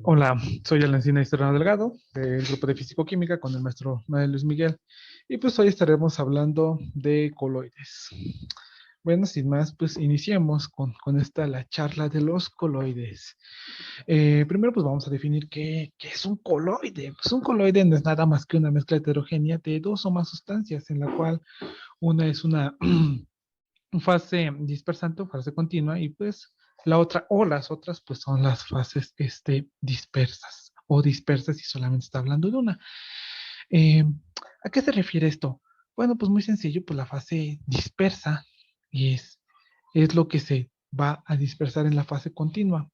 Hola, soy Alencina Historiano Delgado, del grupo de Físico-Química con el maestro Luis Miguel. Y pues hoy estaremos hablando de coloides. Bueno, sin más, pues iniciemos con esta, la charla de los coloides. Primero, pues vamos a definir qué es un coloide. Pues un coloide no es nada más que una mezcla heterogénea de dos o más sustancias, en la cual una es una fase dispersante o fase continua y pues la otra o las otras pues son las fases dispersas o dispersas si solamente está hablando de una. Eh, ¿A qué se refiere esto? Bueno, pues muy sencillo, pues la fase dispersa es lo que se va a dispersar en la fase continua.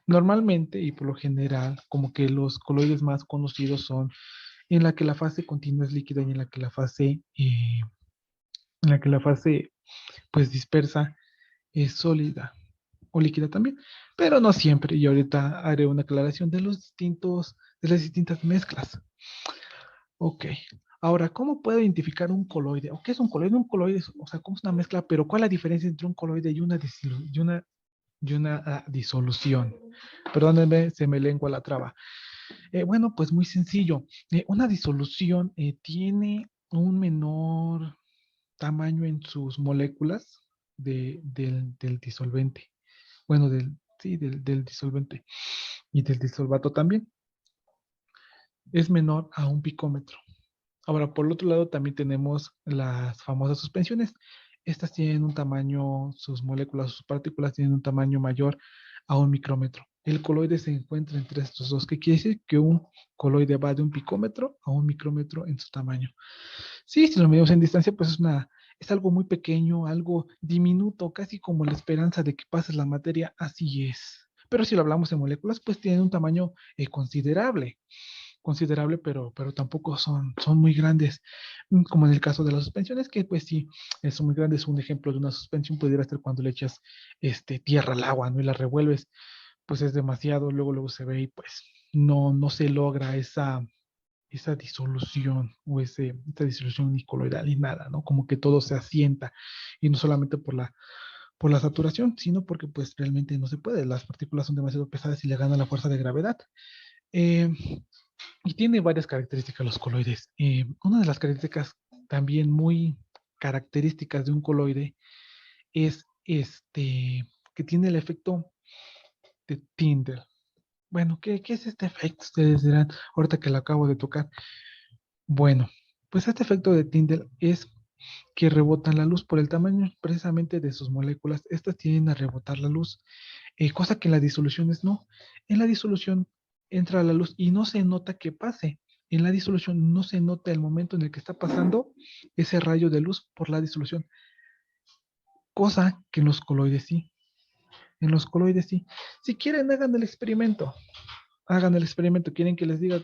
Normalmente y por lo general, como que los coloides más conocidos son en la que la fase continua es líquida y en la que la fase pues dispersa es sólida o líquida también, pero no siempre. Y ahorita haré una aclaración de las distintas mezclas. Ok. Ahora, ¿cómo puedo identificar un coloide? ¿O qué es un coloide? Un coloide es, o sea, ¿cómo es una mezcla? Pero ¿cuál es la diferencia entre un coloide y una disolución? Perdónenme, se me lengua la traba. Bueno, pues muy sencillo. Una disolución tiene un menor tamaño en sus moléculas del disolvente. Bueno, sí, del disolvente y del disolvato también. Es menor a un picómetro. Ahora, por el otro lado, también tenemos las famosas suspensiones. Estas tienen un tamaño, sus moléculas, sus partículas tienen un tamaño mayor a un micrómetro. El coloide se encuentra entre estos dos. ¿Qué quiere decir? Que un coloide va de un picómetro a un micrómetro en su tamaño. Sí, si lo medimos en distancia, pues es algo muy pequeño, algo diminuto, casi como la esperanza de que pases la materia, así es. Pero si lo hablamos en moléculas, pues tienen un tamaño considerable, pero tampoco son muy grandes, como en el caso de las suspensiones, que pues sí, son muy grandes. Un ejemplo de una suspensión pudiera ser cuando le echas tierra al agua, ¿no? Y la revuelves, pues es demasiado, luego se ve y pues no se logra esa disolución o esa disolución nicoloidal y nada, ¿no? Como que todo se asienta y no solamente por la saturación, sino porque pues realmente no se puede. Las partículas son demasiado pesadas y le gana la fuerza de gravedad. Eh, y tiene varias características los coloides. Una de las características también muy características de un coloide es que tiene el efecto de Tyndall. Bueno, ¿qué es este efecto? Ustedes dirán, ahorita que lo acabo de tocar. Bueno, pues este efecto de Tyndall es que rebotan la luz por el tamaño precisamente de sus moléculas. Estas tienden a rebotar la luz, cosa que en las disoluciones no. En la disolución entra la luz y no se nota que pase. En la disolución no se nota el momento en el que está pasando ese rayo de luz por la disolución, cosa que en los coloides sí. En los coloides sí. Si quieren, hagan el experimento. Hagan el experimento. ¿Quieren que les diga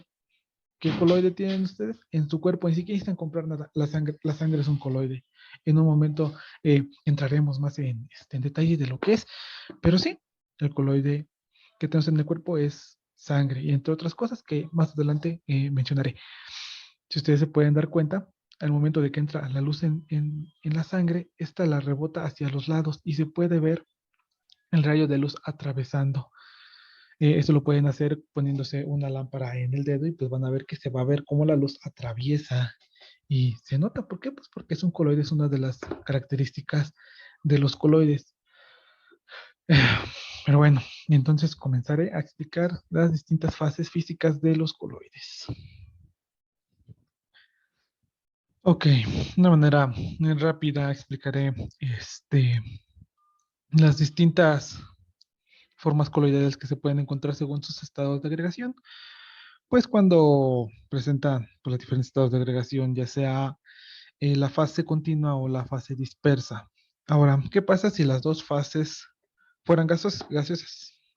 qué coloide tienen ustedes en su cuerpo? Ni siquiera necesitan comprar nada. La sangre es un coloide. En un momento entraremos más en detalle de lo que es. Pero sí, el coloide que tenemos en el cuerpo es sangre y entre otras cosas que más adelante mencionaré. Si ustedes se pueden dar cuenta, al momento de que entra la luz en la sangre, esta la rebota hacia los lados y se puede ver el rayo de luz atravesando. Esto lo pueden hacer poniéndose una lámpara en el dedo y pues van a ver que se va a ver cómo la luz atraviesa y se nota. ¿Por qué? Pues porque es un coloide, es una de las características de los coloides. Pero bueno, entonces comenzaré a explicar las distintas fases físicas de los coloides. Ok, de una manera rápida explicaré las distintas formas coloidales que se pueden encontrar según sus estados de agregación. Pues cuando presentan pues, los diferentes estados de agregación, ya sea la fase continua o la fase dispersa. Ahora, ¿qué pasa si las dos fases fueran gaseosas?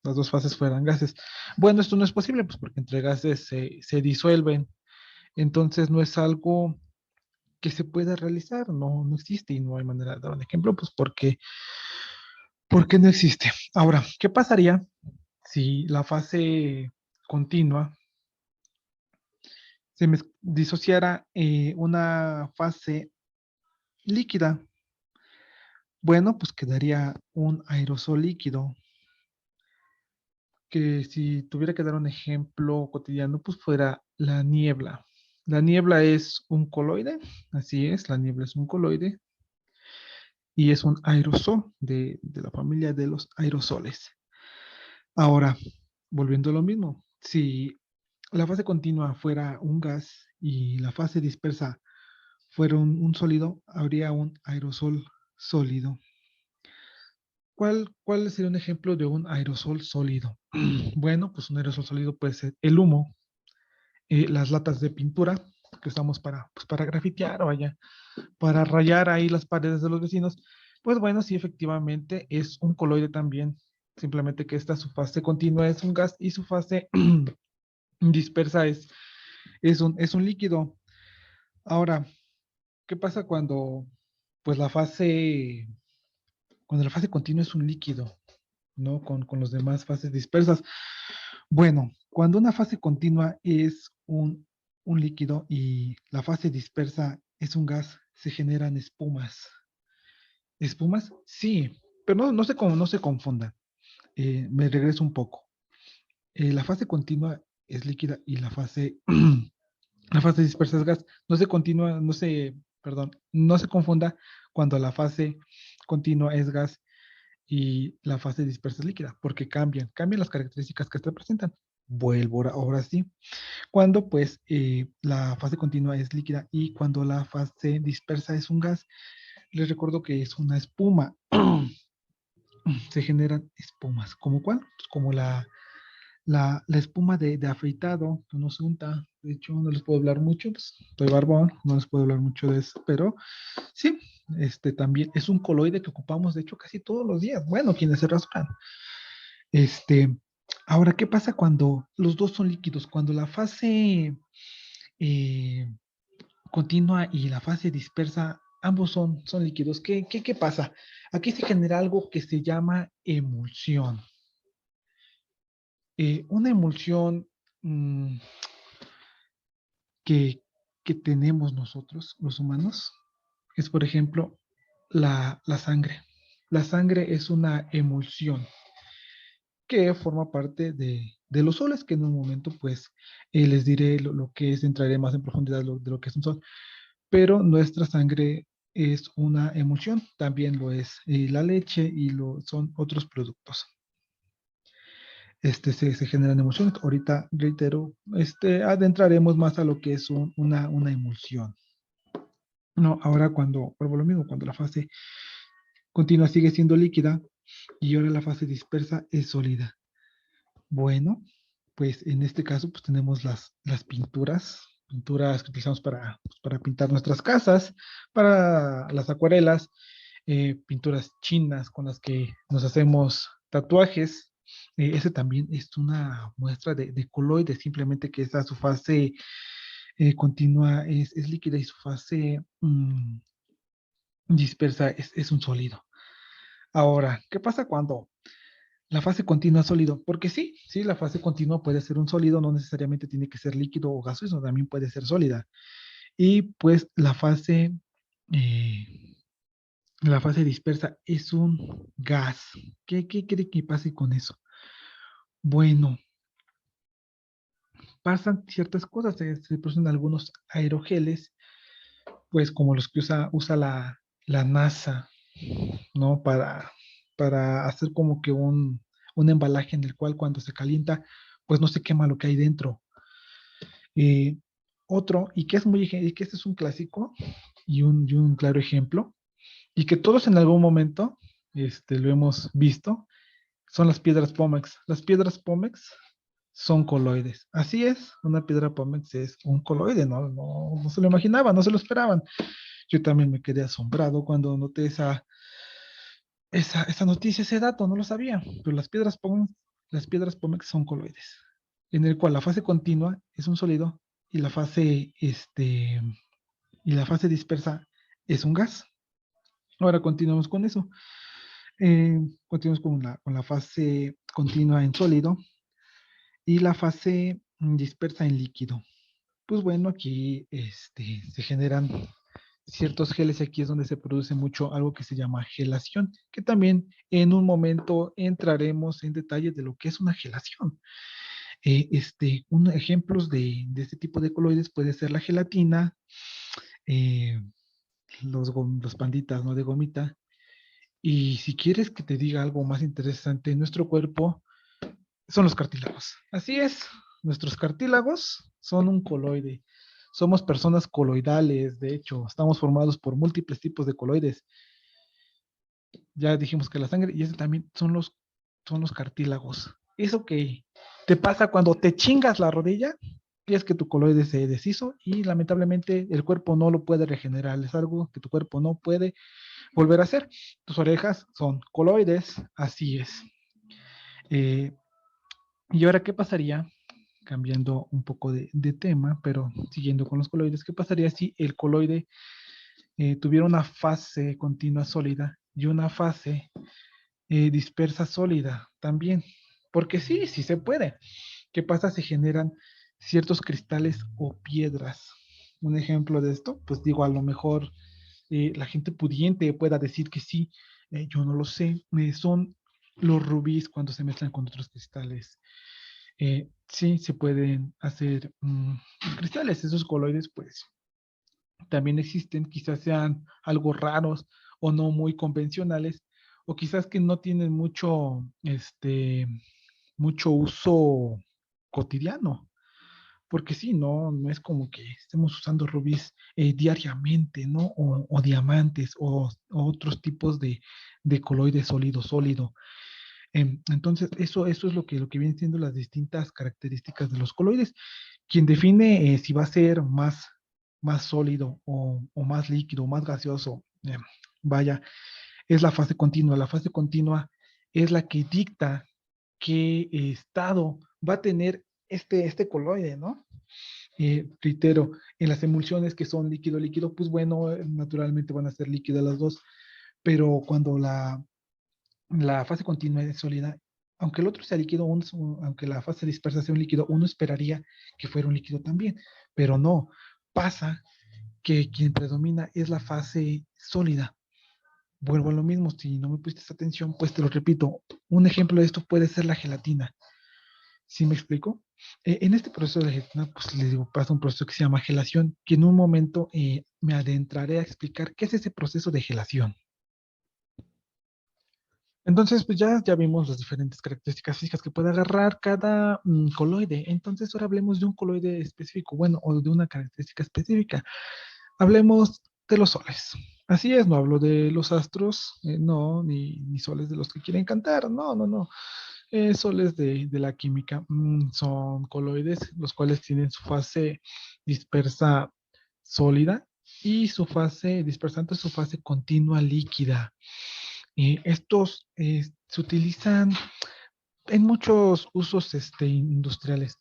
Las dos fases fueran gases. Bueno, esto no es posible, pues porque entre gases se disuelven. Entonces no es algo que se pueda realizar, no existe y no hay manera de dar un ejemplo, pues porque no existe. Ahora, ¿qué pasaría si la fase continua se disociara una fase líquida? Bueno, pues quedaría un aerosol líquido. que si tuviera que dar un ejemplo cotidiano, pues fuera la niebla. La niebla es un coloide, así es, la niebla es un coloide y es un aerosol de la familia de los aerosoles. Ahora, volviendo a lo mismo, si la fase continua fuera un gas y la fase dispersa fuera un sólido, habría un aerosol sólido. ¿Cuál sería un ejemplo de un aerosol sólido? Bueno, pues un aerosol sólido puede ser el humo, las latas de pintura que usamos pues para grafitear o vaya, para rayar ahí las paredes de los vecinos. Pues bueno, sí, efectivamente es un coloide también. Simplemente que esta su fase continua es un gas y su fase dispersa es un líquido. Ahora, ¿qué pasa pues cuando la fase continua es un líquido, ¿no? Con los demás fases dispersas. Bueno, cuando una fase continua es un líquido y la fase dispersa es un gas, se generan espumas. ¿Espumas? Sí, pero no se confunda. Me regreso un poco. La fase continua es líquida y la fase dispersa es gas. Perdón, no se confunda cuando la fase continua es gas y la fase dispersa es líquida, porque cambian las características que se presentan. Ahora sí. Cuando pues la fase continua es líquida y cuando la fase dispersa es un gas, les recuerdo que es una espuma. Se generan espumas. ¿Como cuál? Pues como la espuma de afeitado que uno se unta. De hecho, no les puedo hablar mucho, pues, estoy barbón, no les puedo hablar mucho de eso, pero sí, también es un coloide que ocupamos, de hecho, casi todos los días. Bueno, quienes se rasuran. Este, ahora, ¿qué pasa cuando los dos son líquidos? Cuando la fase eh, continua y la fase dispersa, ambos son líquidos. ¿Qué pasa? Aquí se genera algo que se llama emulsión. Una emulsión mm, que, que tenemos nosotros, los humanos, es, por ejemplo, la sangre. La sangre es una emulsión que forma parte de los soles, que en un momento, pues, les diré lo que es, entraré más en profundidad de lo que es un sol, pero nuestra sangre es una emulsión, también lo es la leche y son otros productos. Se generan emociones. Ahorita, reitero, adentraremos más a lo que es una emulsión. No, ahora vuelvo a lo mismo, cuando la fase continua sigue siendo líquida y ahora la fase dispersa es sólida. Bueno, pues en este caso pues tenemos las pinturas que utilizamos para pintar nuestras casas, para las acuarelas, pinturas chinas con las que nos hacemos tatuajes. Ese también es una muestra de coloide, simplemente que esa su fase continua es líquida y su fase dispersa es un sólido. Ahora, ¿qué pasa cuando la fase continua es sólido? Porque sí, la fase continua puede ser un sólido, no necesariamente tiene que ser líquido o gaseoso, también puede ser sólida. Y pues eh, la fase dispersa es un gas. ¿Qué quiere que pase con eso? Bueno, pasan ciertas cosas, se producen algunos aerogeles, pues como los que usa la NASA, ¿no? Para hacer como que un embalaje en el cual cuando se calienta, pues no se quema lo que hay dentro. Eh, Otro, y que y que este es un clásico y un claro ejemplo, y que todos en algún momento lo hemos visto, son las piedras Pómex. Las piedras Pómex son coloides. Así es, una piedra Pómex es un coloide, no se lo imaginaba, no se lo esperaban. Yo también me quedé asombrado cuando noté esa noticia, ese dato, no lo sabía, pero las piedras Pómex son coloides, en el cual la fase continua es un sólido y y la fase dispersa es un gas. Ahora continuamos con eso. Continuamos con la fase continua en sólido y la fase dispersa en líquido. Pues bueno, aquí ciertos geles y aquí es donde se produce mucho algo que se llama gelación, que también en un momento entraremos en detalle de lo que es una gelación. Ejemplos de este tipo de coloides puede ser la gelatina, eh, los panditas, ¿no? De gomita. Y si quieres que te diga algo más interesante, nuestro cuerpo son los cartílagos. Así es, nuestros cartílagos son un coloide. Somos personas coloidales, de hecho, estamos formados por múltiples tipos de coloides. Ya dijimos que la sangre y ese también son los cartílagos. Eso que te pasa cuando te chingas la rodilla, y es que tu coloide se deshizo y lamentablemente el cuerpo no lo puede regenerar. Es algo que tu cuerpo no puede volver a hacer. Tus orejas son coloides, así es. Eh, y ahora, ¿qué pasaría? Cambiando un poco de tema, pero siguiendo con los coloides, ¿qué pasaría si el coloide tuviera una fase continua sólida y una fase dispersa sólida también? Porque sí, sí se puede. ¿Qué pasa? Se generan ciertos cristales o piedras. Un ejemplo de esto, pues digo, a lo mejor la gente pudiente pueda decir que sí, yo no lo sé, son los rubíes cuando se mezclan con otros cristales. Sí, se pueden hacer cristales, esos coloides, pues también existen, quizás sean algo raros o no muy convencionales, o quizás que no tienen mucho uso cotidiano. Porque sí, no es como que estemos usando rubíes diariamente, ¿no? O diamantes o otros tipos de coloide sólido, sólido. Entonces, eso es lo que vienen siendo las distintas características de los coloides. Quien define si va a ser más sólido o más líquido, más gaseoso, vaya, es la fase continua. La fase continua es la que dicta qué estado va a tener este coloide, ¿no? Reitero, en las emulsiones que son líquido-líquido, pues bueno, naturalmente van a ser líquidas las dos, pero cuando la fase continua es sólida, aunque el otro sea líquido, aunque la fase dispersa sea un líquido, uno esperaría que fuera un líquido también, pero no, pasa que quien predomina es la fase sólida. Vuelvo a lo mismo, si no me pusiste atención, pues te lo repito, un ejemplo de esto puede ser la gelatina. ¿Sí me explico? En este proceso de gelatina, pues les digo, pasa un proceso que se llama gelación, que en un momento me adentraré a explicar qué es ese proceso de gelación. Entonces, pues ya vimos las diferentes características físicas que puede agarrar cada coloide. Entonces, ahora hablemos de un coloide específico, bueno, o de una característica específica. Hablemos de los soles. Así es, no hablo de los astros, no, ni soles de los que quieren cantar, no, no, no. Soles de la química son coloides, los cuales tienen su fase dispersa sólida y su fase dispersante, su fase continua líquida. Estos se utilizan en muchos usos industriales.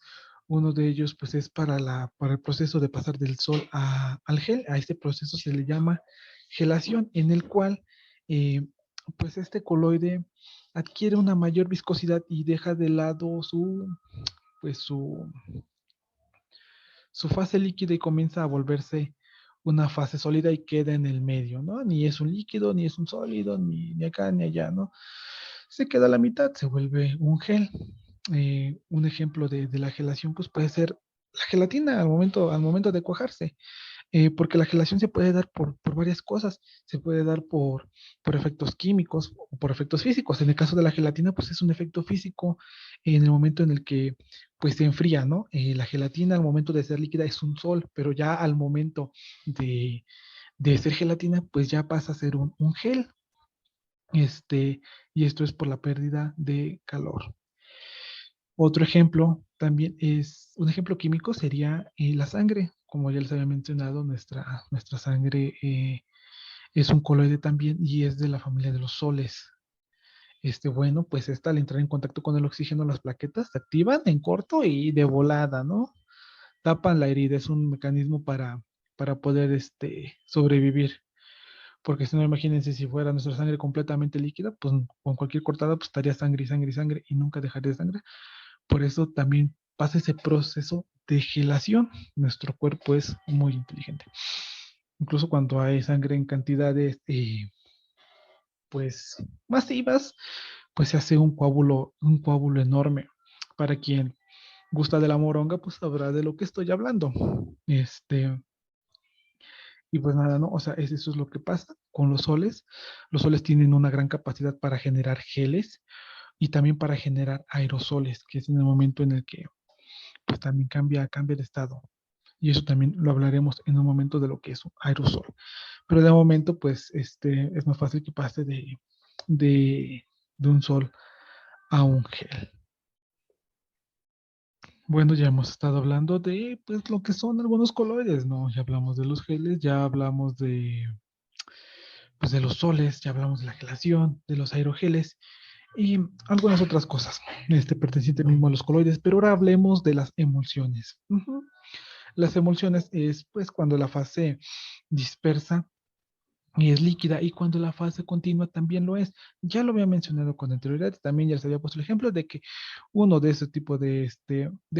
Uno de ellos pues es para el proceso de pasar del sol al gel. A este proceso se le llama gelación, en el cual eh, pues este coloide adquiere una mayor viscosidad y deja de lado pues su fase líquida y comienza a volverse una fase sólida y queda en el medio, ¿no? Ni es un líquido, ni es un sólido, ni acá, ni allá, ¿no? Se queda a la mitad, se vuelve un gel. Un ejemplo de la gelación, pues puede ser la gelatina al momento de cuajarse, porque la gelación se puede dar por varias cosas, se puede dar por efectos químicos o por efectos físicos. En el caso de la gelatina, pues es un efecto físico en el momento en el que pues se enfría, ¿no? La gelatina al momento de ser líquida es un sol, pero ya al momento de ser gelatina, pues ya pasa a ser un gel, y esto es por la pérdida de calor. Otro ejemplo también un ejemplo químico sería la sangre. Como ya les había mencionado, nuestra sangre es un coloide también y es de la familia de los soles. Bueno, pues esta al entrar en contacto con el oxígeno, las plaquetas se activan en corto y de volada, ¿no? Tapan la herida, es un mecanismo para poder sobrevivir. Porque si no, imagínense si fuera nuestra sangre completamente líquida, pues con cualquier cortada, pues estaría sangre y sangre y sangre y nunca dejaría de sangrar. Por eso también pasa ese proceso de gelación. Nuestro cuerpo es muy inteligente. Incluso cuando hay sangre en cantidades, pues, masivas, pues se hace un coágulo enorme. Para quien gusta de la moronga, pues sabrá de lo que estoy hablando. Este, y pues nada, ¿no? O sea, eso es lo que pasa con los soles. Los soles tienen una gran capacidad para generar geles y también para generar aerosoles, que es en el momento en el que pues también cambia de estado. Y eso también lo hablaremos en un momento de lo que es un aerosol. Pero de momento, pues, es más fácil que pase de, de un sol a un gel. Bueno, ya hemos estado hablando de, pues, lo que son algunos colores, ¿no? Ya hablamos de los geles, ya hablamos pues, de los soles, ya hablamos de la gelación, de los aerogeles y algunas otras cosas, perteneciente mismo a los coloides, pero ahora hablemos de las emulsiones. Ujú. Las emulsiones es, pues, cuando la fase dispersa y es líquida y cuando la fase continua también lo es. Ya lo había mencionado con anterioridad, también ya les había puesto el ejemplo de que uno de ese tipo de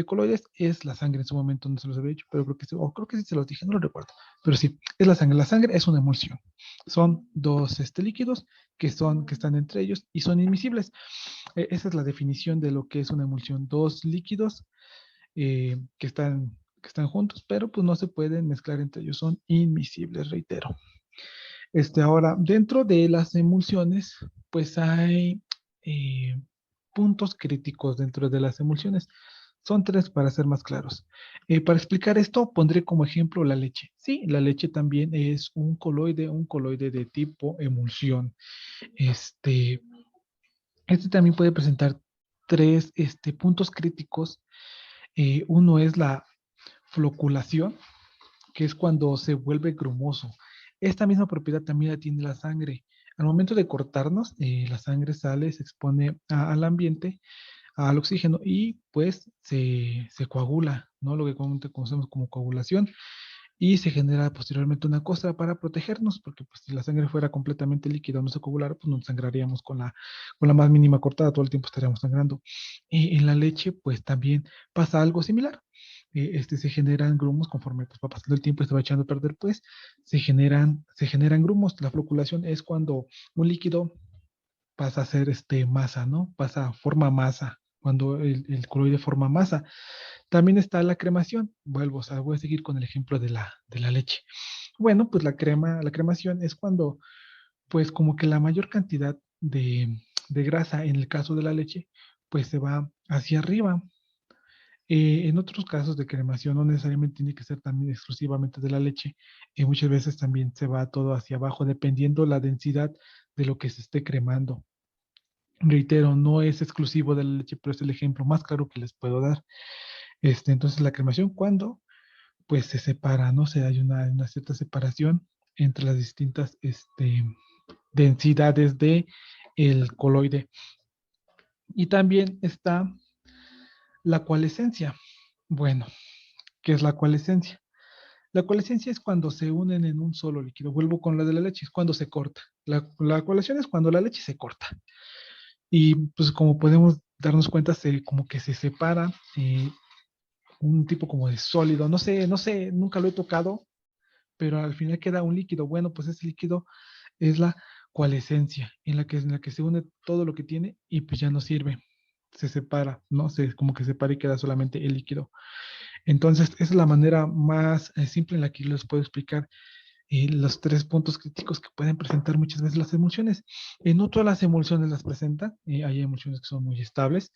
coloides es la sangre. En su momento no se los había dicho, pero creo que sí se los dije, no lo recuerdo. Pero sí, es la sangre. La sangre es una emulsión. Son dos líquidos que están entre ellos y son inmiscibles. Esa es la definición de lo que es una emulsión. Dos líquidos que están juntos, pero pues no se pueden mezclar entre ellos, son inmiscibles, reitero. Ahora, dentro de las emulsiones, pues hay eh, puntos críticos dentro de las emulsiones. Son tres para ser más claros. Para explicar esto, pondré como ejemplo la leche. Sí, la leche también es un coloide de tipo emulsión. Este, también puede presentar tres puntos críticos. Uno es la floculación, que es cuando se vuelve grumoso. Esta misma propiedad también la tiene la sangre. Al momento de cortarnos, la sangre sale, se expone al ambiente, al oxígeno y pues se coagula, ¿no? Lo que comúnmente conocemos como coagulación y se genera posteriormente una costra para protegernos, porque pues si la sangre fuera completamente líquida o no se coagulara, pues no sangraríamos con la más mínima cortada, todo el tiempo estaríamos sangrando. Y en la leche pues también pasa algo similar. Se generan grumos conforme pues, va pasando el tiempo y se va echando a perder, pues se generan grumos. La floculación es cuando un líquido pasa a ser masa, ¿no? Pasa a forma masa, cuando el coloide forma masa. También está la cremación. Vuelvo, o sea, voy a seguir con el ejemplo de la leche. Bueno, pues la cremación es cuando, pues como que la mayor cantidad de grasa en el caso de la leche, pues se va hacia arriba. En otros casos de cremación no necesariamente tiene que ser también exclusivamente de la leche. Muchas veces también se va todo hacia abajo, dependiendo la densidad de lo que se esté cremando. Reitero, no es exclusivo de la leche, pero es el ejemplo más claro que les puedo dar. Entonces, la cremación, cuando pues se separa, ¿no? Hay una cierta separación entre las distintas densidades de el coloide. Y también está la coalescencia. Bueno, ¿qué es la coalescencia? La coalescencia es cuando se unen en un solo líquido. Vuelvo con la de la leche, es cuando se corta. La coaleación es cuando la leche se corta. Y pues como podemos darnos cuenta, como que se separa un tipo como de sólido. No sé, nunca lo he tocado, pero al final queda un líquido. Bueno, pues ese líquido es la coalescencia, en la que se une todo lo que tiene y pues ya no sirve. Se separa, ¿no? Como que se separa y queda solamente el líquido. Entonces, esa es la manera más simple en la que les puedo explicar los tres puntos críticos que pueden presentar muchas veces las emulsiones. No todas las emulsiones las presentan, hay emulsiones que son muy estables.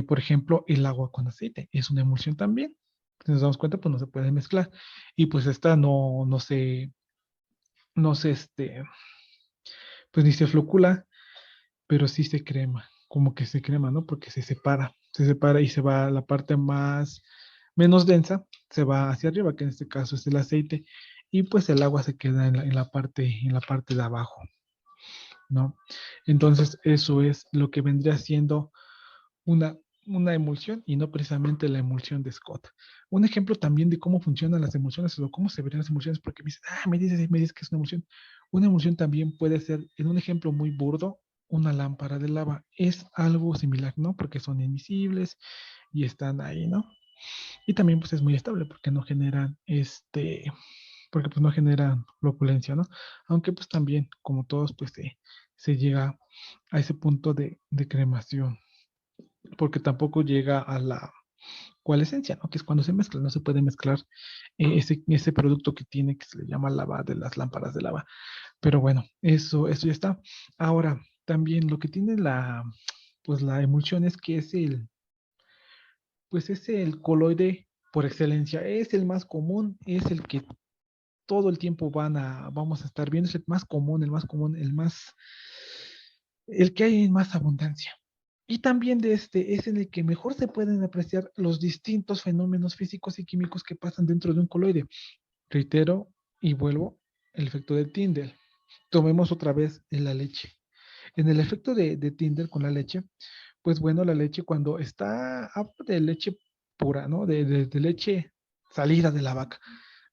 Por ejemplo, el agua con aceite es una emulsión también. Si nos damos cuenta, pues no se puede mezclar. Y pues esta no se, pues ni se flocula, pero sí se crema, como que se crema, ¿no? Porque se separa y se va a la parte menos densa, se va hacia arriba, que en este caso es el aceite, y pues el agua se queda en la parte de abajo, ¿no? Entonces, eso es lo que vendría siendo una, una emulsión y no precisamente la emulsión de Scott. Un ejemplo también de cómo funcionan las emulsiones o cómo se verían las emulsiones, porque me dices que es una emulsión. Una emulsión también puede ser, en un ejemplo muy burdo, una lámpara de lava. Es algo similar, ¿no? Porque son invisibles y están ahí, ¿no? Y también pues es muy estable porque no generan porque pues no generan floculencia, ¿no? Aunque pues también, como todos, pues se llega a ese punto de cremación, porque tampoco llega a la coalescencia, ¿no? Que es cuando se mezcla, no se puede mezclar ese producto que tiene, que se le llama lava de las lámparas de lava. Pero bueno, eso ya está. Ahora, también lo que tiene pues la emulsión es que pues es el coloide por excelencia, es el más común, es el que todo el tiempo vamos a estar viendo, es el más común, el más común, el que hay en más abundancia. Y también de este es en el que mejor se pueden apreciar los distintos fenómenos físicos y químicos que pasan dentro de un coloide. Reitero y vuelvo, el efecto de Tyndall. Tomemos otra vez en la leche. En el efecto de Tyndall con la leche, pues bueno, la leche cuando está de leche pura, ¿no? De leche salida de la vaca,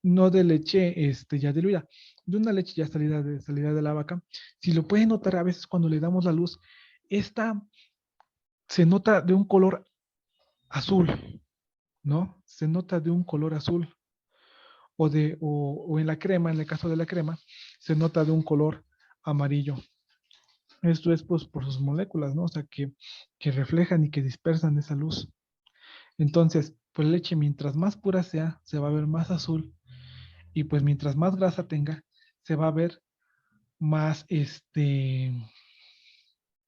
no de leche ya diluida, de una leche ya salida de la vaca. Si lo pueden notar a veces cuando le damos la luz, esta se nota de un color azul, ¿no? Se nota de un color azul. O en la crema, en el caso de la crema, se nota de un color amarillo. Esto es pues por sus moléculas, ¿no? O sea, que reflejan y que dispersan esa luz. Entonces, pues la leche mientras más pura sea, se va a ver más azul y pues mientras más grasa tenga, se va a ver más,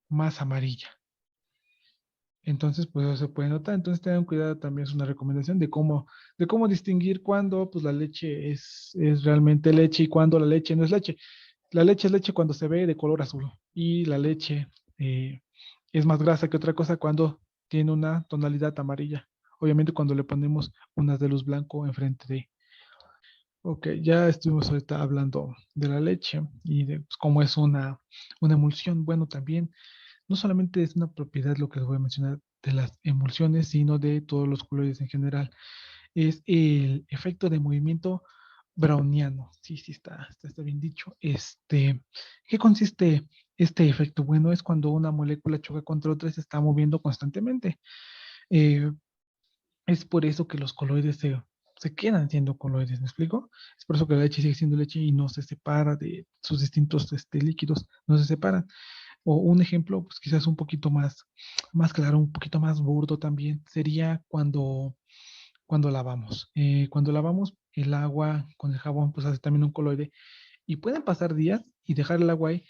más amarilla. Entonces, pues eso se puede notar. Entonces, tengan cuidado también, es una recomendación de cómo distinguir cuándo pues la leche es realmente leche y cuándo la leche no es leche. La leche es leche cuando se ve de color azul y la leche eh, es más grasa que otra cosa cuando tiene una tonalidad amarilla. Obviamente cuando le ponemos unas de luz blanco enfrente de. Ok, ya estuvimos ahorita hablando de la leche y de pues, cómo es una emulsión. Bueno, también no solamente es una propiedad lo que les voy a mencionar de las emulsiones, sino de todos los colores en general. Es el efecto de movimiento browniano. Sí, sí, está bien dicho. ¿Qué consiste este efecto? Bueno, es cuando una molécula choca contra otra y se está moviendo constantemente. Eh, es por eso que los coloides se quedan siendo coloides, ¿me explico? Es por eso que la leche sigue siendo leche y no se separa de sus distintos líquidos, no se separan. O un ejemplo, pues quizás un poquito más claro, un poquito más burdo también, sería cuando lavamos. Cuando lavamos el agua con el jabón, pues hace también un coloide y pueden pasar días y dejar el agua ahí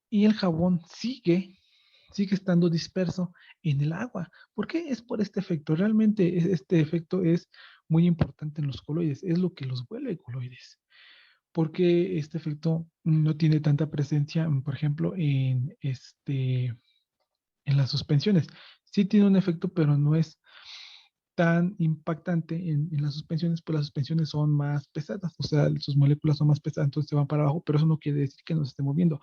y el jabón sigue estando disperso en el agua. ¿Por qué? Es por este efecto. Realmente este efecto es muy importante en los coloides, es lo que los vuelve coloides. Porque este efecto no tiene tanta presencia, por ejemplo, en las suspensiones. Sí tiene un efecto, pero no es tan impactante en las suspensiones, pues las suspensiones son más pesadas, o sea, sus moléculas son más pesadas, entonces se van para abajo, pero eso no quiere decir que no se esté moviendo.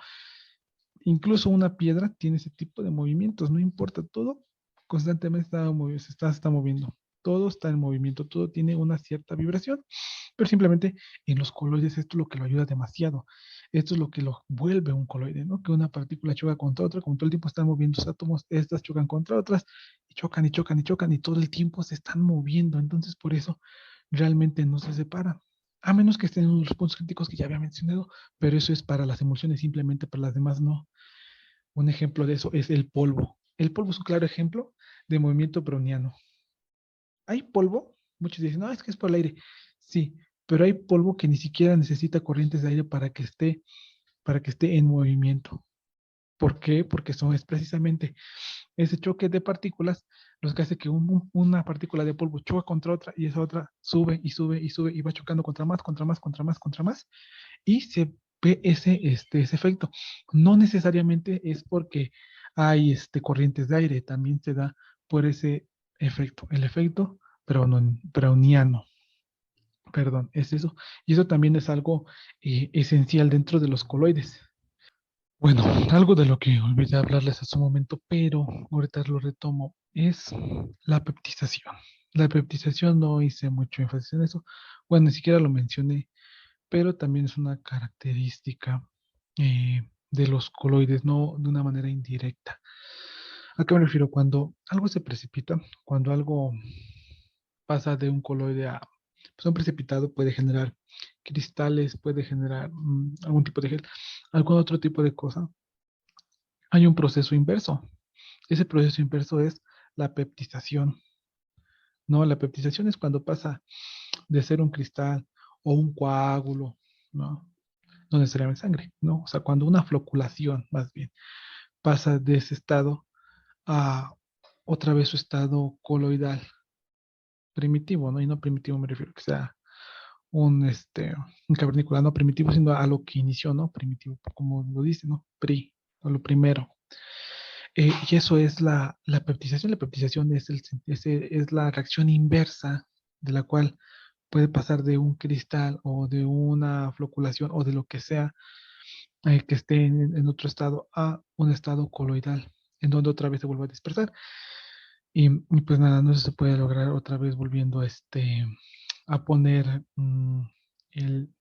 Incluso una piedra tiene ese tipo de movimientos, no importa, todo constantemente se está moviendo. Todo está en movimiento, todo tiene una cierta vibración, pero simplemente en los coloides esto es lo que lo ayuda demasiado. Esto es lo que lo vuelve un coloide, ¿no? Que una partícula choca contra otra, como todo el tiempo están moviendo los átomos, estas chocan contra otras, y chocan y chocan y chocan, y todo el tiempo se están moviendo. Entonces, por eso realmente no se separan. A menos que estén en los puntos críticos que ya había mencionado, pero eso es para las emulsiones, simplemente para las demás no. Un ejemplo de eso es el polvo. El polvo es un claro ejemplo de movimiento browniano. Hay polvo, muchos dicen, no, es que es por el aire. Sí, pero hay polvo que ni siquiera necesita corrientes de aire para que esté en movimiento. ¿Por qué? Porque es precisamente ese choque de partículas los que hace que una partícula de polvo choque contra otra y esa otra sube y sube y sube y va chocando contra más, contra más, contra más, contra más y se ve ese efecto. No necesariamente es porque hay corrientes de aire, también se da por ese efecto, el efecto browniano, perdón, es eso. Y eso también es algo esencial dentro de los coloides. Bueno, algo de lo que olvidé hablarles hace un momento, pero ahorita lo retomo, es la peptización. La peptización no hice mucho énfasis en eso. Bueno, ni siquiera lo mencioné, pero también es una característica de los coloides, no de una manera indirecta. ¿A qué me refiero? Cuando algo se precipita, cuando algo pasa de un coloide a, pues un precipitado puede generar cristales, puede generar algún tipo de gel, algún otro tipo de cosa. Hay un proceso inverso. Ese proceso inverso es la peptización. ¿No? La peptización es cuando pasa de ser un cristal o un coágulo, ¿no? No necesariamente sangre, ¿no? O sea, cuando una floculación, más bien, pasa de ese estado a otra vez su estado coloidal primitivo, ¿no? Y no primitivo me refiero que sea un cavernícola, no primitivo, sino a lo que inició, ¿no? Primitivo, como lo dice, ¿no? O lo primero. Y eso es la peptización. La peptización es la reacción inversa de la cual puede pasar de un cristal o de una floculación o de lo que sea que esté en otro estado a un estado coloidal, en donde otra vez se vuelve a dispersar. Y pues nada, no se puede lograr otra vez volviendo a poner el,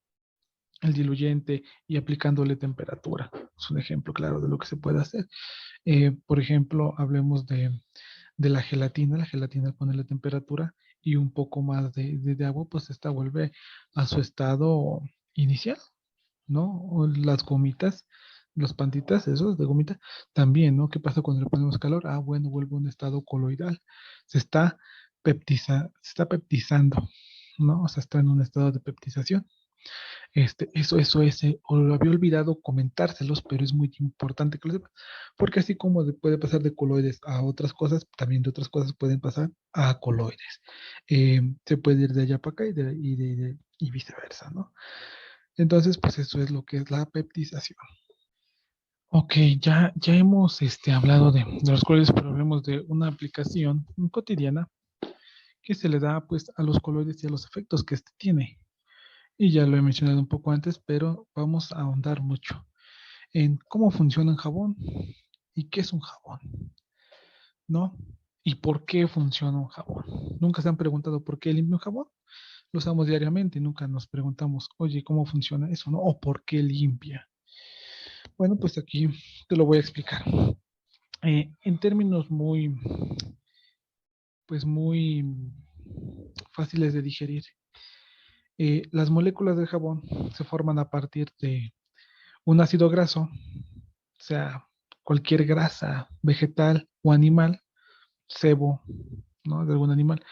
el diluyente y aplicándole temperatura. Es un ejemplo claro de lo que se puede hacer. Por ejemplo, hablemos de la gelatina. La gelatina ponerle temperatura y un poco más de agua, pues esta vuelve a su estado inicial, ¿no? O las gomitas, los panditas, esos de gomita, también, ¿no? ¿Qué pasa cuando le ponemos calor? Ah, bueno, vuelve a un estado coloidal. Se está peptizando, ¿no? O sea, está en un estado de peptización. O lo había olvidado comentárselos, pero es muy importante que lo sepan, porque así como puede pasar de coloides a otras cosas, también de otras cosas pueden pasar a coloides. Se puede ir de allá para acá y viceversa, ¿no? Entonces, pues eso es lo que es la peptización. Ok, ya hemos hablado de los coloides, pero hablemos de una aplicación cotidiana que se le da pues a los coloides y a los efectos que este tiene. Y ya lo he mencionado un poco antes, pero vamos a ahondar mucho en cómo funciona un jabón y qué es un jabón, ¿no? Y por qué funciona un jabón. Nunca se han preguntado por qué limpia un jabón. Lo usamos diariamente y nunca nos preguntamos, oye, ¿cómo funciona eso, no? O por qué limpia. Bueno, pues aquí te lo voy a explicar. En términos pues muy fáciles de digerir, las moléculas del jabón se forman a partir de un ácido graso, o sea, cualquier grasa vegetal o animal, sebo, ¿no? De algún animal,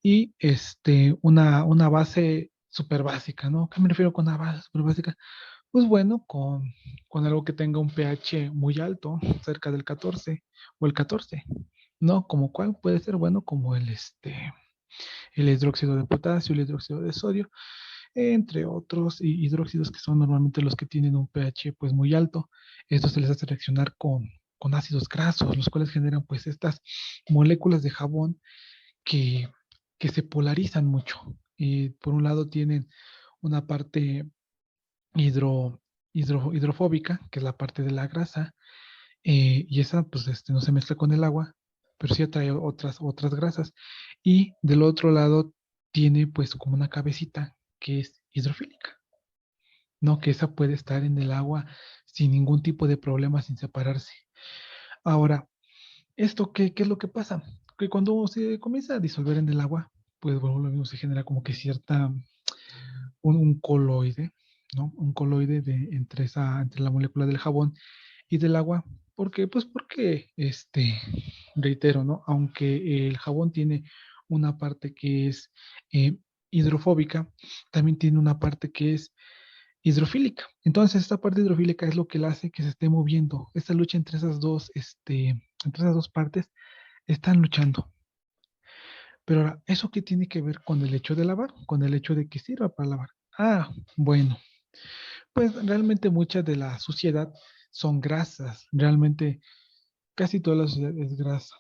y una base súper básica, ¿no? ¿Qué me refiero con una base súper básica? Pues bueno, con algo que tenga un pH muy alto, cerca del 14 o el 14, ¿no? Como cuál puede ser, bueno, como el hidróxido de potasio, el hidróxido de sodio, entre otros hidróxidos que son normalmente los que tienen un pH pues muy alto. Esto se les hace reaccionar con ácidos grasos, los cuales generan pues estas moléculas de jabón que, que se polarizan mucho. Y por un lado tienen una parte hidro, hidrofóbica, que es la parte de la grasa, y esa pues no se mezcla con el agua, pero sí atrae otras grasas. Y del otro lado tiene pues como una cabecita que es hidrofílica, ¿no? Que esa puede estar en el agua sin ningún tipo de problema, sin separarse. Ahora, ¿esto qué es lo que pasa? Que cuando se comienza a disolver en el agua, pues bueno, lo mismo se genera como que un coloide, ¿no? Un coloide entre la molécula del jabón y del agua. ¿Por qué? Pues porque, reitero, ¿no? Aunque el jabón tiene una parte que es eh, hidrofóbica, también tiene una parte que es hidrofílica. Entonces, esta parte hidrofílica es lo que la hace que se esté moviendo. Esta lucha entre esas dos partes están luchando. Pero ahora, ¿eso qué tiene que ver con el hecho de lavar? Con el hecho de que sirva para lavar. Ah, bueno, pues realmente mucha de la suciedad son grasas. Realmente casi toda la suciedad es grasa.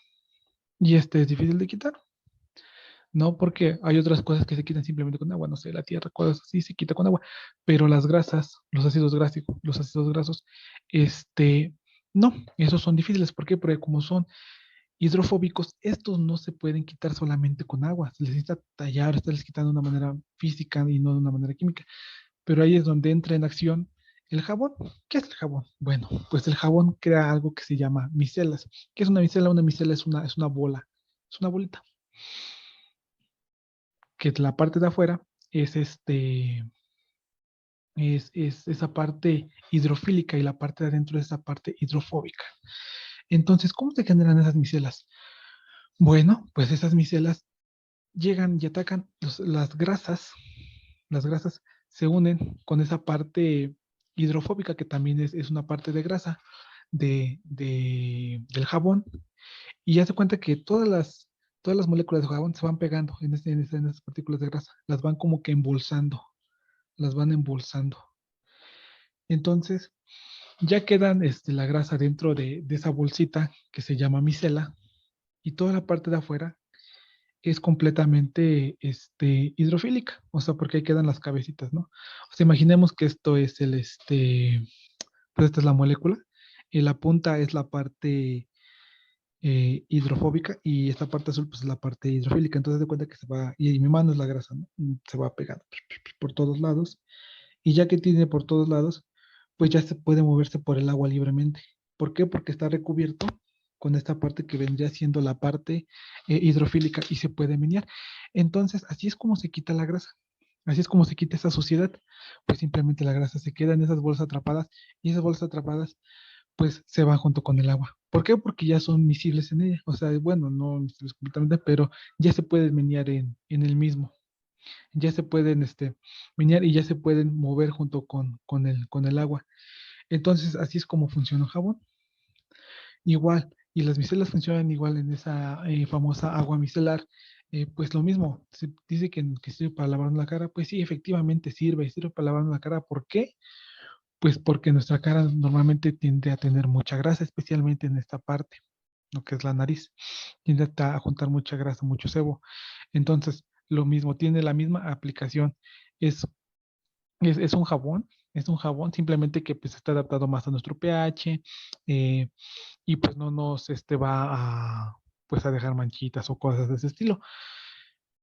Y este es difícil de quitar, ¿no? Porque hay otras cosas que se quitan simplemente con agua, no sé, la tierra, cosas así se quita con agua. Pero las grasas, los ácidos grasos, no, esos son difíciles. ¿Por qué? Porque como son hidrofóbicos, estos no se pueden quitar solamente con agua. Se les necesita tallar, estarles quitando de una manera física y no de una manera química. Pero ahí es donde entra en acción el jabón. ¿Qué es el jabón? Bueno, pues el jabón crea algo que se llama micelas. ¿Qué es una micela? Una micela es una bola, es una bolita que la parte de afuera es es esa parte hidrofílica y la parte de adentro es esa parte hidrofóbica. Entonces, ¿cómo se generan esas micelas? Bueno, pues esas micelas llegan y atacan las grasas se unen con esa parte hidrofóbica que también es una parte de grasa del jabón y ya se cuenta que todas las moléculas de jabón se van pegando en esas partículas de grasa, las van como que embolsando, las van embolsando. Entonces, ya quedan la grasa dentro de esa bolsita que se llama micela y toda la parte de afuera es completamente hidrofílica, o sea, porque ahí quedan las cabecitas, ¿no? O sea, imaginemos que esto es pues esta es la molécula, y la punta es la parte hidrofóbica y esta parte azul pues es la parte hidrofílica, entonces de cuenta que se va, y mi mano es la grasa, ¿no? Se va pegando por todos lados, y ya que tiene por todos lados, pues ya se puede moverse por el agua libremente. ¿Por qué? Porque está recubierto con esta parte que vendría siendo la parte hidrofílica y se puede menear. Entonces, así es como se quita la grasa. Así es como se quita esa suciedad. Pues simplemente la grasa se queda en esas bolsas atrapadas y esas bolsas atrapadas pues se van junto con el agua. ¿Por qué? Porque ya son miscibles en ella. O sea, bueno, no miscibles completamente, pero ya se pueden menear en el mismo, ya se pueden menear y ya se pueden mover junto con el agua. Entonces, así es como funciona el jabón. Igual, y las micelas funcionan igual en esa famosa agua micelar. Pues lo mismo, se dice que sirve para lavarnos la cara. Pues sí, efectivamente sirve para lavarnos la cara. ¿Por qué? Pues porque nuestra cara normalmente tiende a tener mucha grasa, especialmente en esta parte, lo que es la nariz. Tiende a juntar mucha grasa, mucho sebo. Entonces, lo mismo, tiene la misma aplicación. Es es un jabón, simplemente que pues está adaptado más a nuestro pH eh, y pues no nos va a, pues a dejar manchitas o cosas de ese estilo.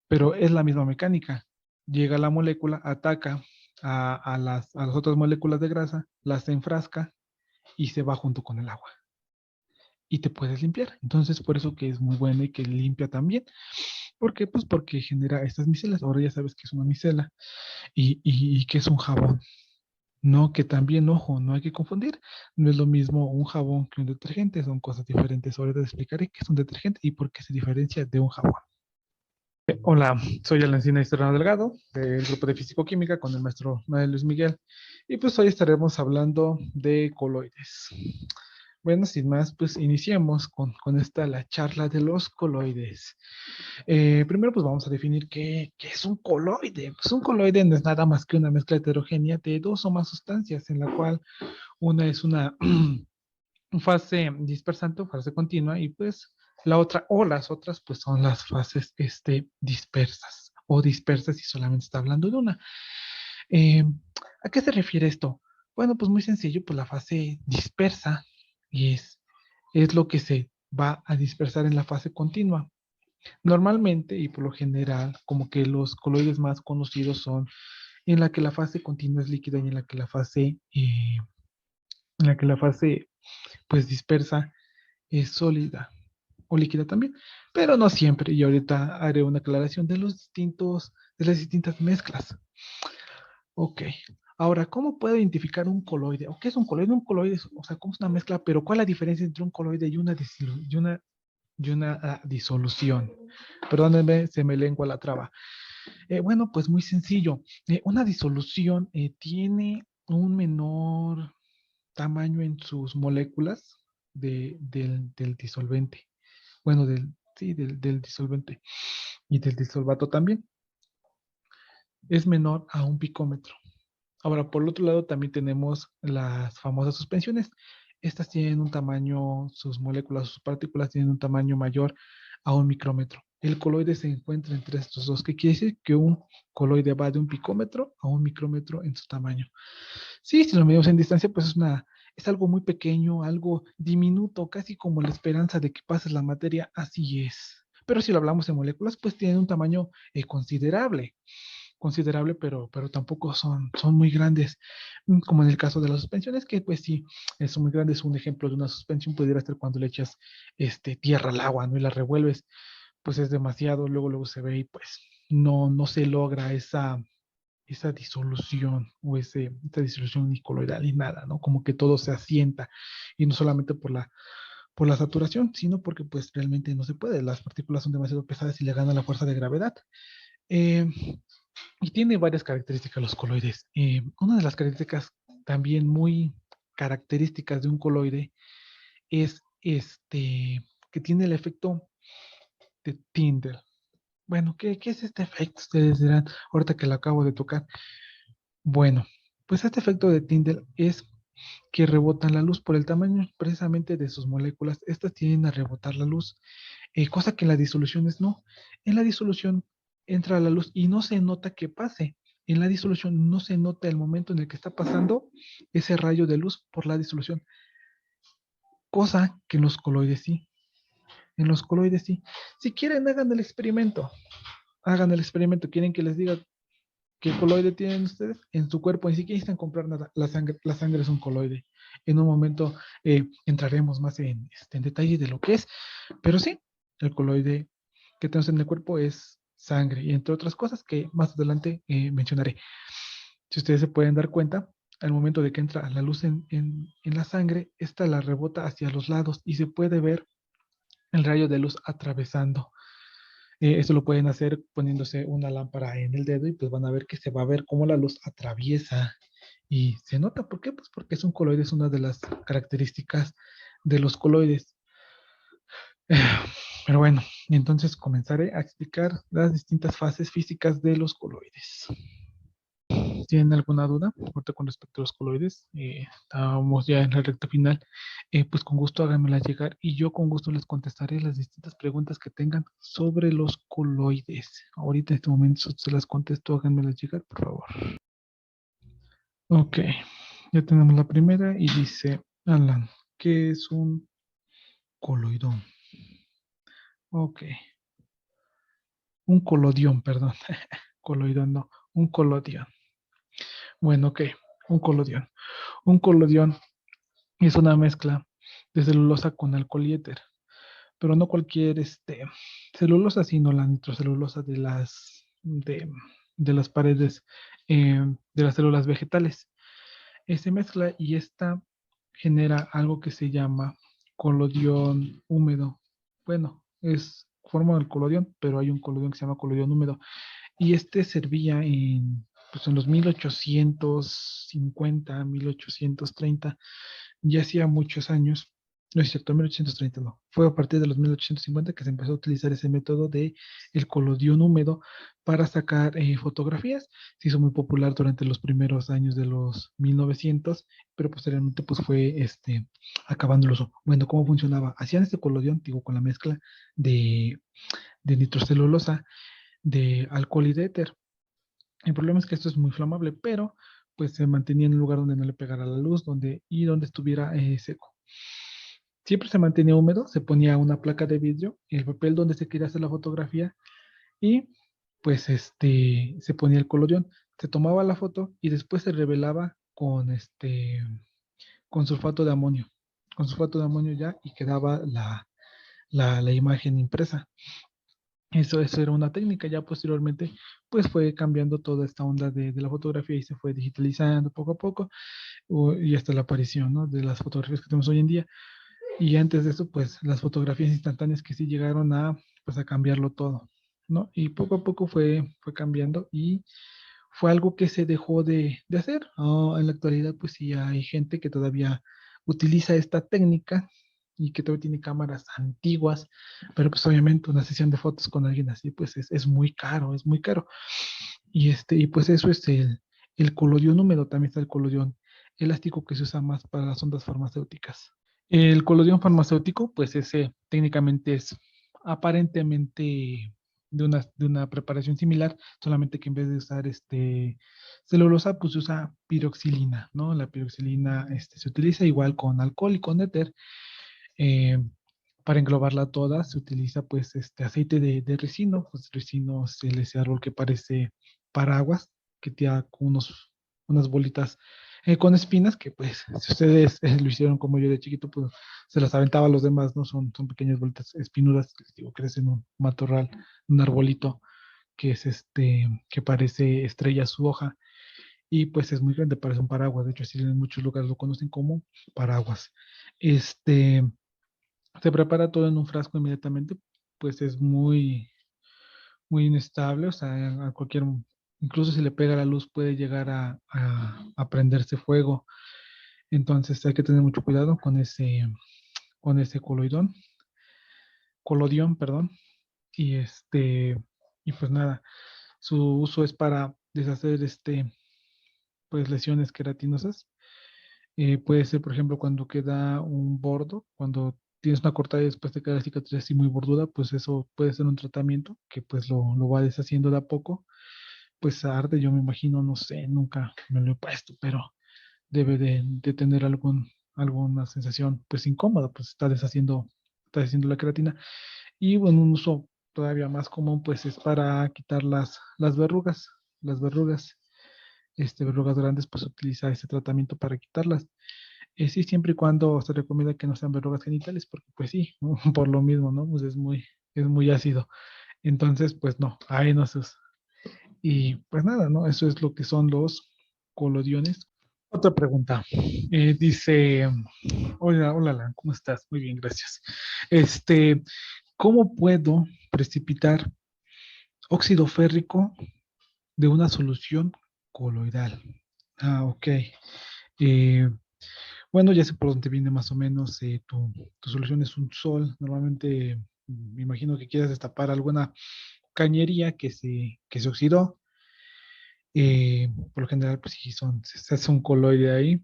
Pero es la misma mecánica. Llega la molécula, ataca a las otras moléculas de grasa, las enfrasca y se va junto con el agua. Y te puedes limpiar. Entonces, por eso que es muy bueno y que limpia también. ¿Por qué? Pues porque genera estas micelas. Ahora ya sabes que es una micela y que es un jabón. No, que también, ojo, no hay que confundir. No es lo mismo un jabón que un detergente, son cosas diferentes. Ahora te explicaré qué es un detergente y por qué se diferencia de un jabón. Hola, soy Alencina Estrano Delgado, del grupo de Físico-Química con el maestro Manuel Luis Miguel. Y pues hoy estaremos hablando de coloides. Bueno, sin más, pues iniciemos con esta, la charla de los coloides. Primero, pues vamos a definir qué es un coloide. Pues un coloide no es nada más que una mezcla heterogénea de dos o más sustancias, en la cual una es una fase dispersante o fase continua, y pues la otra o las otras, pues son las fases dispersas o dispersas si solamente está hablando de una. Eh, ¿A qué se refiere esto? Bueno, pues muy sencillo, pues la fase dispersa y es lo que se va a dispersar en la fase continua. Normalmente y por lo general, como que los coloides más conocidos son en la que la fase continua es líquida y en la que la fase pues dispersa es sólida o líquida también, pero no siempre. Y ahorita haré una aclaración de las distintas mezclas. Ok. Ahora, ¿cómo puedo identificar un coloide? ¿O qué es un coloide? Un coloide es, o sea, ¿cómo es una mezcla? Pero ¿cuál es la diferencia entre un coloide y una disolución? Perdónenme, se me lengua la traba. Bueno, pues muy sencillo. Una disolución tiene un menor tamaño en sus moléculas del disolvente. Bueno, sí, del disolvente y del disolvato también. Es menor a un picómetro. Ahora, por el otro lado, también tenemos las famosas suspensiones. Estas tienen un tamaño, sus moléculas, sus partículas tienen un tamaño mayor a un micrómetro. El coloide se encuentra entre estos dos, que quiere decir que un coloide va de un picómetro a un micrómetro en su tamaño. Sí, si lo medimos en distancia, pues es algo muy pequeño, algo diminuto, casi como la esperanza de que pases la materia, así es. Pero si lo hablamos en moléculas, pues tienen un tamaño considerable, pero tampoco son muy grandes, como en el caso de las suspensiones, que pues sí, son muy grandes. Un ejemplo de una suspensión pudiera ser cuando le echas tierra al agua, ¿no? Y la revuelves, pues es demasiado, luego se ve y pues no se logra esa disolución o esa disolución unicoloidal y nada, ¿no? Como que todo se asienta y no solamente por la saturación, sino porque pues realmente no se puede. Las partículas son demasiado pesadas y le gana la fuerza de gravedad. Eh, y tiene varias características los coloides. Una de las características también muy características de un coloide es que tiene el efecto de Tyndall. Bueno, ¿qué es este efecto? Ustedes dirán, ahorita que lo acabo de tocar. Bueno, pues este efecto de Tyndall es que rebotan la luz por el tamaño precisamente de sus moléculas. Estas tienden a rebotar la luz, cosa que en las disoluciones no. En la disolución entra la luz y no se nota que pase. En la disolución no se nota el momento en el que está pasando ese rayo de luz por la disolución, cosa que en los coloides sí. En los coloides sí. Si quieren, hagan el experimento. Hagan el experimento. ¿Quieren que les diga qué coloide tienen ustedes? En su cuerpo ni siquiera necesitan comprar nada. La sangre es un coloide. En un momento entraremos más en detalle de lo que es. Pero sí, el coloide que tenemos en el cuerpo es sangre y entre otras cosas que más adelante mencionaré. Si ustedes se pueden dar cuenta, al momento de que entra la luz en la sangre, esta la rebota hacia los lados y se puede ver el rayo de luz atravesando. Esto lo pueden hacer poniéndose una lámpara en el dedo y pues van a ver que se va a ver cómo la luz atraviesa y se nota. ¿Por qué? Pues porque es un coloide, es una de las características de los coloides. Pero bueno, entonces comenzaré a explicar las distintas fases físicas de los coloides. ¿Tienen alguna duda ahorita con respecto a los coloides? Estamos ya en la recta final. Pues con gusto háganmela llegar y yo con gusto les contestaré las distintas preguntas que tengan sobre los coloides. Ahorita en este momento se las contesto, háganmelas llegar, por favor. Ok, ya tenemos la primera y dice, Alan, ¿qué es un coloidón? Ok, un colodión, perdón. Coloidón no, un colodión. Bueno, ok, un colodión. Un colodión es una mezcla de celulosa con alcohol y éter, pero no cualquier celulosa, sino la nitrocelulosa de las paredes de las células vegetales. Se mezcla y esta genera algo que se llama colodión húmedo. Bueno, es forma del colodión, pero hay un colodión que se llama colodión húmedo. Y servía pues en los 1850, 1830, ya hacía muchos años, no es cierto, 1830 no, fue a partir de los 1850 que se empezó a utilizar ese método de el colodión húmedo para sacar fotografías. Se hizo muy popular durante los primeros años de los 1900, pero posteriormente pues fue acabando el uso. Bueno, ¿cómo funcionaba? Hacían este colodión, digo, con la mezcla de, de nitrocelulosa, de alcohol y de éter. El problema es que esto es muy flamable, pero pues se mantenía en un lugar donde no le pegara la luz y donde estuviera seco. Siempre se mantenía húmedo, se ponía una placa de vidrio, el papel donde se quería hacer la fotografía y pues se ponía el colorión. Se tomaba la foto y después se revelaba con sulfato de amonio. Con sulfato de amonio ya y quedaba la imagen impresa. Eso era una técnica, ya posteriormente pues fue cambiando toda esta onda de la fotografía y se fue digitalizando poco a poco y hasta la aparición, ¿no?, de las fotografías que tenemos hoy en día. Y antes de eso pues las fotografías instantáneas que sí llegaron pues a cambiarlo todo, ¿no? Y poco a poco fue cambiando y fue algo que se dejó de hacer. En la actualidad pues sí hay gente que todavía utiliza esta técnica y que todavía tiene cámaras antiguas, pero pues obviamente una sesión de fotos con alguien así pues es muy caro, es muy caro. Y pues eso es el colodión húmedo, también está el colodión elástico que se usa más para las ondas farmacéuticas. El colodión farmacéutico, pues ese técnicamente es aparentemente de una preparación similar, solamente que en vez de usar celulosa, pues se usa piroxilina, ¿no? La piroxilina se utiliza igual con alcohol y con éter. eh, para englobarla toda se utiliza pues este aceite de ricino, pues ricino es ese árbol que parece paraguas, que tiene unas bolitas con espinas, que pues si ustedes lo hicieron como yo de chiquito, pues se las aventaba a los demás, ¿no? Son pequeñas bolitas espinudas, que les digo, crecen en un matorral, un arbolito que parece estrella su hoja, y pues es muy grande, parece un paraguas. De hecho, así en muchos lugares lo conocen como paraguas. Este, Se prepara todo en un frasco inmediatamente, pues es muy inestable, o sea, incluso si le pega la luz puede llegar a prenderse fuego. Entonces hay que tener mucho cuidado con ese colodión, perdón. Y y pues nada, su uso es para deshacer pues lesiones queratinosas. Puede ser, por ejemplo, cuando queda un bordo, cuando tienes una cortada y después te queda la cicatriz así muy borduda, pues eso puede ser un tratamiento que pues lo va deshaciendo de a poco. Pues arde, yo me imagino, no sé, nunca me lo he puesto, pero debe de tener alguna sensación pues incómoda, pues está deshaciendo la queratina. Y bueno, un uso todavía más común pues es para quitar las verrugas, verrugas grandes, pues utiliza ese tratamiento para quitarlas. Sí, siempre y cuando se recomienda que no sean verrugas genitales, porque pues sí, por lo mismo, ¿no? Pues es muy ácido. Entonces, pues no, ahí no se usa. Y pues nada, ¿no? Eso es lo que son los colodiones. Otra pregunta. Dice, hola, Alan, ¿cómo estás? Muy bien, gracias. Este, ¿Cómo puedo precipitar óxido férrico de una solución coloidal? Ah, ok. Eh, bueno, ya sé por dónde viene más o menos. Tu solución es un sol. Normalmente me imagino que quieres destapar alguna cañería que se oxidó. Por lo general, pues sí, se hace un coloide ahí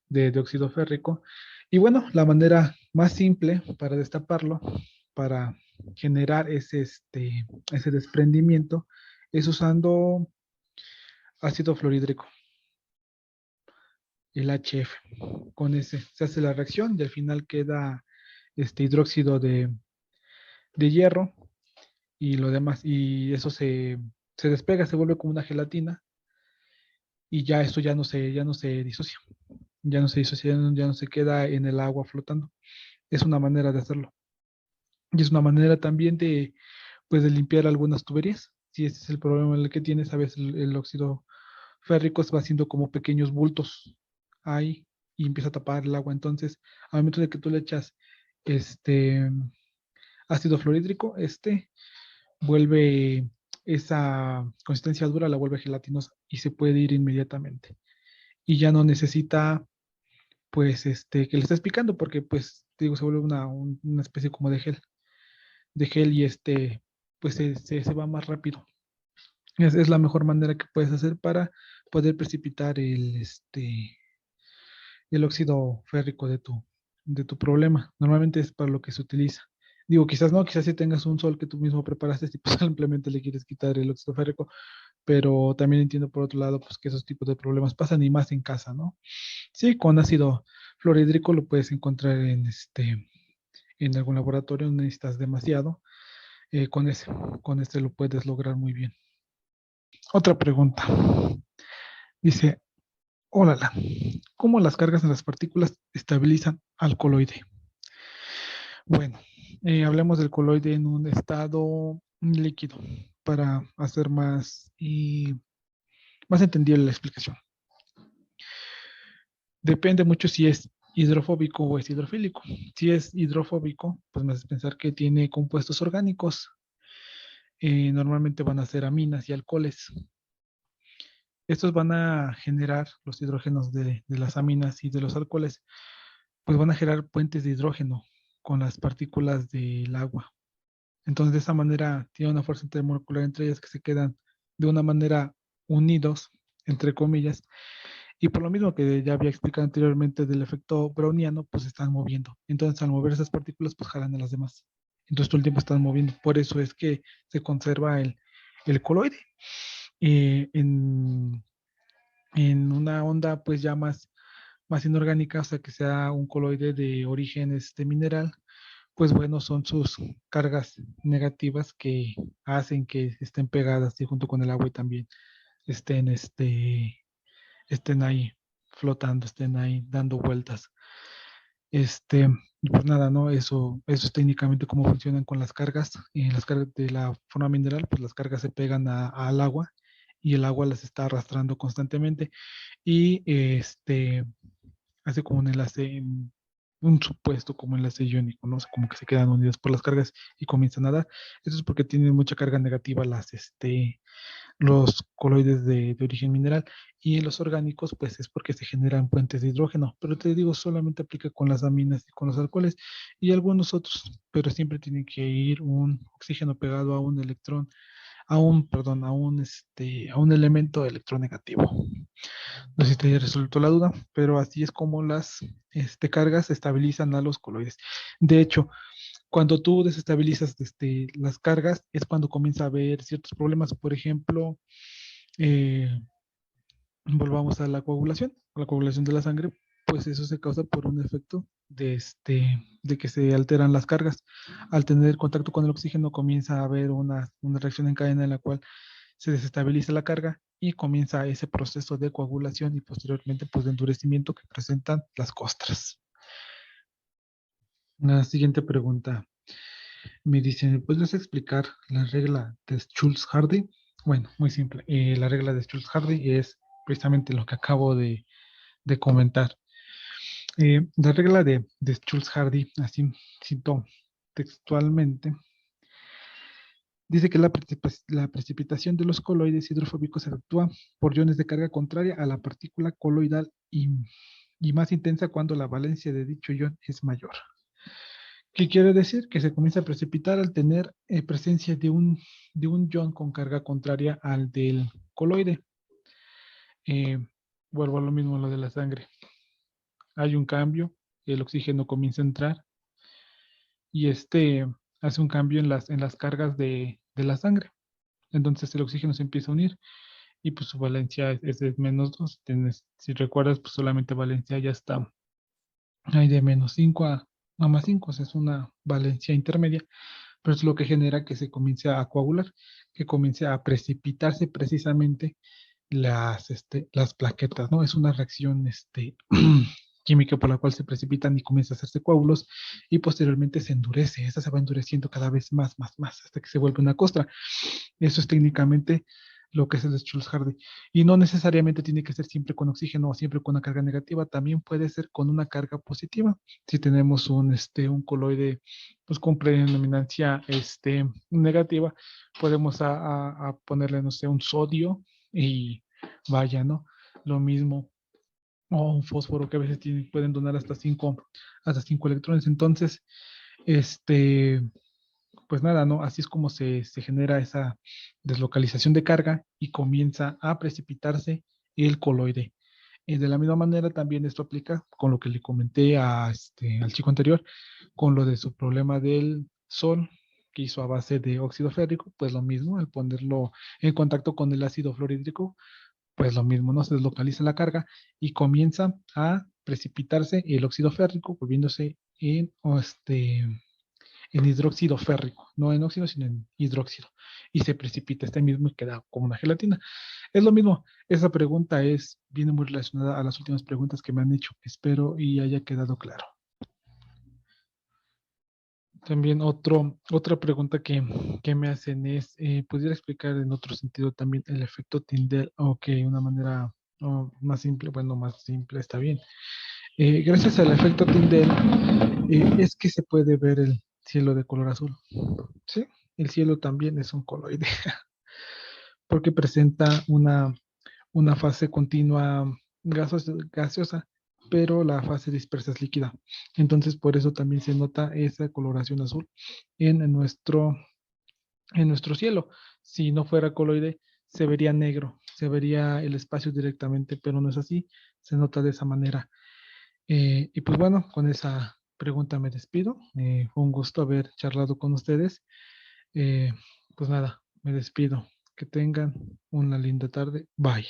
de óxido férrico. Y bueno, la manera más simple para destaparlo, para generar ese desprendimiento, es usando ácido fluorhídrico, el HF. Con ese se hace la reacción y al final queda este hidróxido de hierro y lo demás. Y eso se despega, se vuelve como una gelatina y ya esto ya no se disocia. Ya no se disocia, ya no se queda en el agua flotando. Es una manera de hacerlo. Y es una manera también pues, de limpiar algunas tuberías. Si ese es el problema en el que tienes, a veces el óxido férrico se va haciendo como pequeños bultos ahí y empieza a tapar el agua. Entonces, al momento de que tú le echas este ácido fluorhídrico, vuelve esa consistencia dura, la vuelve gelatinosa y se puede ir inmediatamente. Y ya no necesita, pues, que le estés picando porque, pues, te digo, se vuelve una especie como de gel y pues se va más rápido. Es la mejor manera que puedes hacer para poder precipitar el óxido férrico de tu problema. Normalmente es para lo que se utiliza. Digo, quizás no, quizás si tengas un sol que tú mismo preparaste y pues simplemente le quieres quitar el óxido férrico, pero también entiendo por otro lado pues que esos tipos de problemas pasan y más en casa, ¿no? Sí, con ácido fluorhídrico lo puedes encontrar en algún laboratorio, no necesitas demasiado. Con con este lo puedes lograr muy bien. Otra pregunta. Dice, hola, ¿cómo las cargas en las partículas estabilizan al coloide? Bueno, hablemos del coloide en un estado líquido para hacer más entendible la explicación. Depende mucho si es hidrofóbico o es hidrofílico. Si es hidrofóbico, pues me hace pensar que tiene compuestos orgánicos. Normalmente van a ser aminas y alcoholes. Estos van a generar los hidrógenos de las aminas y de los alcoholes, pues van a generar puentes de hidrógeno con las partículas del agua. Entonces, de esa manera, tiene una fuerza intermolecular entre ellas que se quedan de una manera unidos, entre comillas, y por lo mismo que ya había explicado anteriormente del efecto browniano, pues se están moviendo. Entonces, al mover esas partículas, pues jalan a las demás. Entonces, todo el tiempo están moviendo. Por eso es que se conserva el coloide. Eh, en, en una onda, pues ya más inorgánica, o sea, que sea un coloide de origen mineral, pues bueno, son sus cargas negativas que hacen que estén pegadas y junto con el agua y también estén, estén ahí flotando, estén ahí dando vueltas. Y pues nada, ¿no? Eso es técnicamente cómo funcionan con las cargas. Las cargas de la forma mineral, pues las cargas se pegan al agua y el agua las está arrastrando constantemente y hace como un enlace, un supuesto como enlace iónico, ¿no? O sea, como que se quedan unidas por las cargas y comienzan a dar. Eso es porque tienen mucha carga negativa los coloides de origen mineral y en los orgánicos pues es porque se generan puentes de hidrógeno, pero te digo, solamente aplica con las aminas y con los alcoholes y algunos otros, pero siempre tiene que ir un oxígeno pegado a un electrón, perdón, a un elemento electronegativo. No sé si te haya resuelto la duda, pero así es como las cargas estabilizan a los coloides. De hecho, cuando tú desestabilizas las cargas es cuando comienza a haber ciertos problemas. Por ejemplo, eh, volvamos a la coagulación de la sangre, pues eso se causa por un efecto de que se alteran las cargas. Al tener contacto con el oxígeno comienza a haber una reacción en cadena en la cual se desestabiliza la carga y comienza ese proceso de coagulación y posteriormente pues de endurecimiento que presentan las costras. La siguiente pregunta me dice, ¿me puedes explicar la regla de Schultz-Hardy? Bueno, muy simple. La regla de Schultz-Hardy es precisamente lo que acabo de comentar. La regla de Schultz-Hardy, así cito textualmente, dice que la precipitación de los coloides hidrofóbicos se efectúa por iones de carga contraria a la partícula coloidal y más intensa cuando la valencia de dicho ion es mayor. ¿Qué quiere decir? Que se comienza a precipitar al tener presencia de un ion con carga contraria al del coloide. Eh, Vuelvo a lo mismo, lo de la sangre. Hay un cambio, el oxígeno comienza a entrar y hace un cambio en las cargas de la sangre. Entonces el oxígeno se empieza a unir y pues su valencia es de -2. Si recuerdas, pues solamente valencia ya está ahí de -5 a +5, o sea, es una valencia intermedia, pero es lo que genera que se comience a coagular, que comience a precipitarse precisamente las plaquetas, ¿no? Es una reacción química por la cual se precipitan y comienza a hacerse coágulos y posteriormente se endurece. Esta se va endureciendo cada vez más, más, más, hasta que se vuelve una costra. Eso es técnicamente lo que es el Schultz-Hardy. Y no necesariamente tiene que ser siempre con oxígeno o siempre con una carga negativa, también puede ser con una carga positiva. Si tenemos un coloide pues, con predominancia negativa, podemos a ponerle, no sé, un sodio y vaya, ¿no? Lo mismo, o un fósforo que a veces pueden donar hasta 5 electrones. Entonces, este, pues nada, ¿no? Así es como se genera esa deslocalización de carga y comienza a precipitarse el coloide. Y de la misma manera también esto aplica con lo que le comenté al chico anterior, con lo de su problema del sol que hizo a base de óxido férrico, pues lo mismo, al ponerlo en contacto con el ácido fluorhídrico, pues lo mismo, ¿no? Se deslocaliza la carga y comienza a precipitarse el óxido férrico, volviéndose en hidróxido férrico, no en óxido, sino en hidróxido. Y se precipita este mismo y queda como una gelatina. Es lo mismo, esa pregunta viene muy relacionada a las últimas preguntas que me han hecho. Espero y haya quedado claro. También otra pregunta que me hacen es, ¿pudiera explicar en otro sentido también el efecto Tyndall? Ok, una manera más simple, bueno, más simple está bien. Gracias al efecto Tyndall, es que se puede ver el cielo de color azul. ¿Sí? El cielo también es un coloide, porque presenta una fase continua gaseosa, pero la fase dispersa es líquida. Entonces, por eso también se nota esa coloración azul en en nuestro cielo. Si no fuera coloide, se vería negro, se vería el espacio directamente, pero no es así, se nota de esa manera. Y pues bueno, con esa pregunta me despido. Fue un gusto haber charlado con ustedes. Eh, pues nada, me despido. Que tengan una linda tarde. Bye.